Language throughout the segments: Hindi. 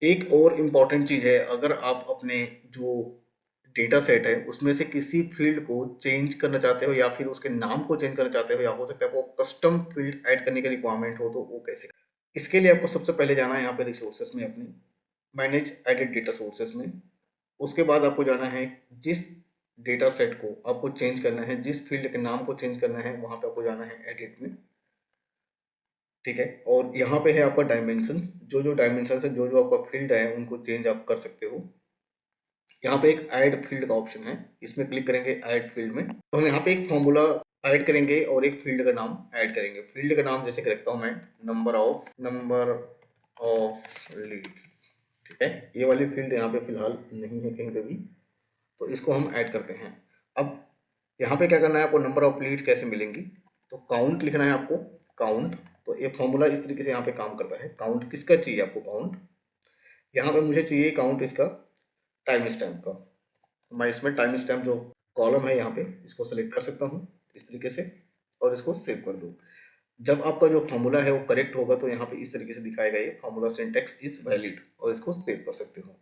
एक और इम्पॉर्टेंट चीज़ है, अगर आप अपने जो डेटा सेट है उसमें से किसी फील्ड को चेंज करना चाहते हो या फिर उसके नाम को चेंज करना चाहते हो, या हो सकता है आपको कस्टम फील्ड ऐड करने की रिक्वायरमेंट हो, तो वो कैसे? इसके लिए आपको सबसे पहले जाना है यहाँ पे रिसोर्सेस में, अपनी मैनेज एडिट डेटा सोर्सेस में। उसके बाद आपको जाना है, जिस डेटा सेट को आपको चेंज करना है, जिस फील्ड के नाम को चेंज करना है, वहाँ पे आपको जाना है एडिट में। ठीक है, और यहाँ पे है आपका डायमेंशंस, जो जो डायमेंशंस है, जो जो आपका फील्ड है, उनको चेंज आप कर सकते हो। यहाँ पे एक ऐड फील्ड का ऑप्शन है, इसमें क्लिक करेंगे ऐड फील्ड में, तो हम यहाँ पे एक फॉर्मूला ऐड करेंगे और एक फील्ड का नाम ऐड करेंगे। फील्ड का नाम जैसे कि रखता हूँ मैं, नंबर ऑफ लीड्स। ठीक है, ये वाली फील्ड यहाँ पे फिलहाल नहीं है कहीं पे भी, तो इसको हम ऐड करते हैं। अब यहाँ पे क्या करना है आपको, नंबर ऑफ लीड्स कैसे मिलेंगी, तो काउंट लिखना है आपको, काउंट। तो ये फॉर्मूला इस तरीके से यहाँ पे काम करता है। काउंट किसका चाहिए आपको, काउंट। यहाँ पे मुझे चाहिए काउंट इसका टाइम स्टैम्प का। तो मैं इसमें टाइम स्टैम्प जो कॉलम है यहाँ पे, इसको सेलेक्ट कर सकता हूँ इस तरीके से, और इसको सेव कर दूँ। जब आपका जो फॉर्मूला है वो करेक्ट होगा तो यहाँ पे इस तरीके से दिखाएगा, ये फॉर्मूला सिंटैक्स इज वैलिड, और इसको सेव कर सकते हो।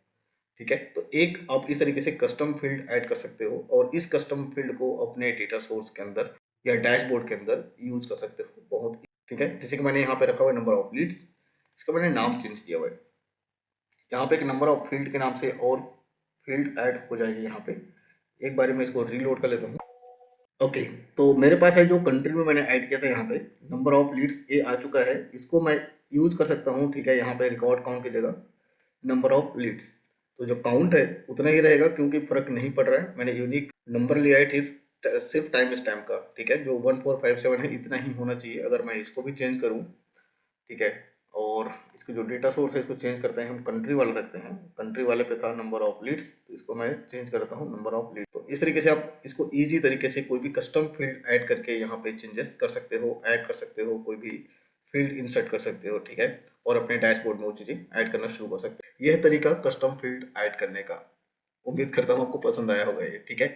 ठीक है, तो एक आप इस तरीके से कस्टम फील्ड ऐड कर सकते हो, और इस कस्टम फील्ड को अपने डेटा सोर्स के अंदर या डैशबोर्ड के अंदर यूज कर सकते हो बहुत। ठीक है, जैसे कि मैंने यहाँ पे रखा हुआ है नंबर ऑफ लीड्स, इसका मैंने नाम चेंज किया हुआ है। यहाँ पे एक नंबर ऑफ फील्ड के नाम से और फील्ड ऐड हो जाएगी यहाँ पे। एक बार मैं इसको रीलोड कर लेता हूँ। ओके, तो मेरे पास है जो कंट्री में मैंने ऐड किया था, यहाँ पे नंबर ऑफ लीड्स ये आ चुका है, इसको मैं यूज कर सकता हूँ। ठीक है, यहाँ पे रिकॉर्ड काउंट की जगह नंबर ऑफ लीड्स, तो जो काउंट है उतना ही रहेगा, क्योंकि फर्क नहीं पड़ रहा है। मैंने यूनिक नंबर लिया है सिर्फ टाइम स्टैम्प का। ठीक है, जो 1457 है इतना ही होना चाहिए। अगर मैं इसको भी चेंज करूँ, ठीक है, और इसके जो डेटा सोर्स है इसको चेंज करते हैं, हम कंट्री वाला रखते हैं। कंट्री वाले पे था नंबर ऑफ लीड्स, तो इसको मैं चेंज करता हूँ नंबर ऑफ लीड। तो इस तरीके से आप इसको इजी तरीके से कोई भी कस्टम फील्ड ऐड करके यहाँ पे चेंजेस कर सकते हो, ऐड कर सकते हो, कोई भी फील्ड इंसर्ट कर सकते हो। ठीक है, और अपने डैशबोर्ड में वो चीज़ें ऐड करना शुरू कर सकते हो। यह तरीका कस्टम फील्ड ऐड करने का। उम्मीद करता हूँ आपको पसंद आया होगा ये। ठीक है,